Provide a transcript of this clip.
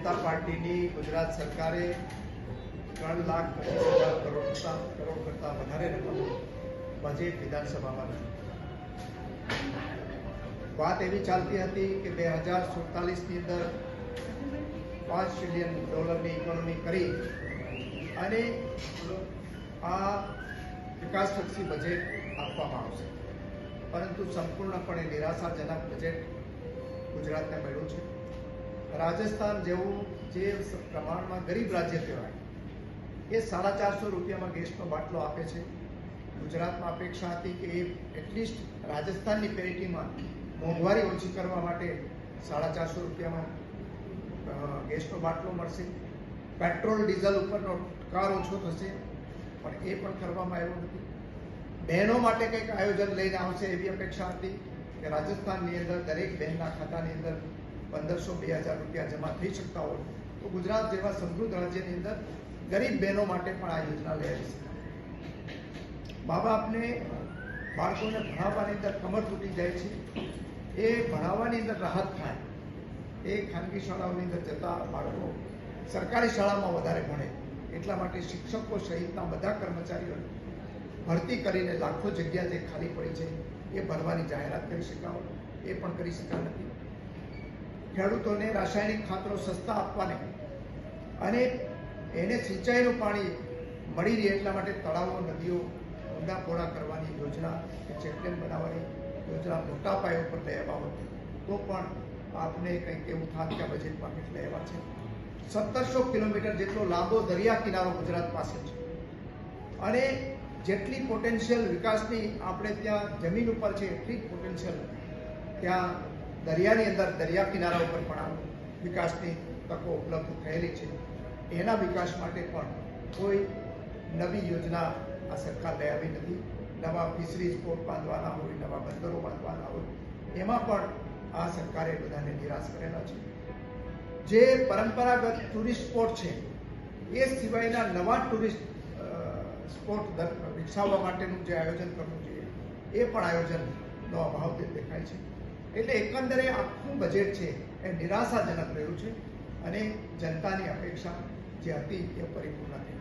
જનતા પાર્ટીની ગુજરાત સરકારે 3,25,000 કરોડ કરતાં વધારે રકમ બજેટ વિધાનસભામાં રજૂ. વાત એવી ચાલતી હતી કે 2047ની અંદર $5 ટ્રિલિયન ઇકોનોમી કરી અને આ વિકાસલક્ષી બજેટ આપવામાં આવશે, પરંતુ સંપૂર્ણપણે નિરાશાજનક બજેટ ગુજરાતને મળ્યું છે. રાજસ્થાન જેવું જે પ્રમાણમાં ગરીબ રાજ્ય કહેવાય એ ₹450 ગેસનો બાટલો આપે છે. ગુજરાતમાં અપેક્ષા હતી કે એ એટલીસ્ટ રાજસ્થાનની પેરિટીમાં મોંઘવારી ઓછી કરવા માટે ₹450 ગેસનો બાટલો મળશે. પેટ્રોલ ડીઝલ ઉપરનો કર ઓછો થશે, પણ એ પણ કરવામાં આવ્યો નથી. બહેનો માટે કંઈક આયોજન લઈને આવશે એવી અપેક્ષા હતી કે રાજસ્થાનની અંદર દરેક બહેનના ખાતાની અંદર ₹1,500-2,000 જમા થઈ શકતા હોય તો ગુજરાત જેવા સમૃદ્ધ રાજ્યની અંદર ગરીબ બહેનો માટે પણ આ યોજના લઈ આવી શકાય. મા બાપને બાળકોને ભણાવવાની અંદર કમર તૂટી જાય છે, એ ભણાવવાની અંદર રાહત થાય, એ ખાનગી શાળાઓની અંદર જતા બાળકો સરકારી શાળામાં વધારે ભણે, એટલા માટે શિક્ષકો સહિતના બધા કર્મચારીઓને ભરતી કરીને લાખો જગ્યા જે ખાલી પડી છે એ ભરવાની જાહેરાત કરી શકાય, એ પણ કરી શકાય નથી. ખેડૂતોને રાસાયણિક ખાતરો સસ્તા આપવાને અને એને સિંચાઈનું પાણી મળી રહે એટલા માટે તળાવો નદીઓ ઊંડા પહોળા કરવાની યોજના, ચેકડેમ બનાવવાની યોજના મોટા પાયા ઉપર લઈ આવ્યા હોત તો પણ આપને કંઈક એવું થાત કે બજેટમાં કેટલા એવા છે. 1700 કિલોમીટર જેટલો લાંબો દરિયા કિનારો ગુજરાત પાસે છે અને જેટલી પોટેન્શિયલ વિકાસની આપણે ત્યાં જમીન ઉપર છે એટલી જ પોટેન્શિયલ ત્યાં દરિયાની અંદર દરિયા કિનારા ઉપર પણ વિકાસની તકો ઉપલબ્ધ થયેલી છે. એના વિકાસ માટે પણ કોઈ નવી યોજના આ સરકાર લઈ આવી નથી. નવા ફિશરીઝ પોર્ટ બાંધવાના હોય, નવા બંદરો બાંધવાના હોય, એમાં પણ આ સરકારે બધાને નિરાશ કરેલા છે. જે પરંપરાગત ટુરિસ્ટ સ્પોટ છે એ સિવાયના નવા ટુરિસ્ટ સ્પોટ વિકસાવવા માટેનું જે આયોજન કરવું જોઈએ એ પણ આયોજનનો અભાવ દેખાય છે. એટલે એકંદરે આખું બજેટ છે એ નિરાશાજનક રહ્યું છે અને જનતાની અપેક્ષા જે હતી એ પરિપૂર્ણ થઈ.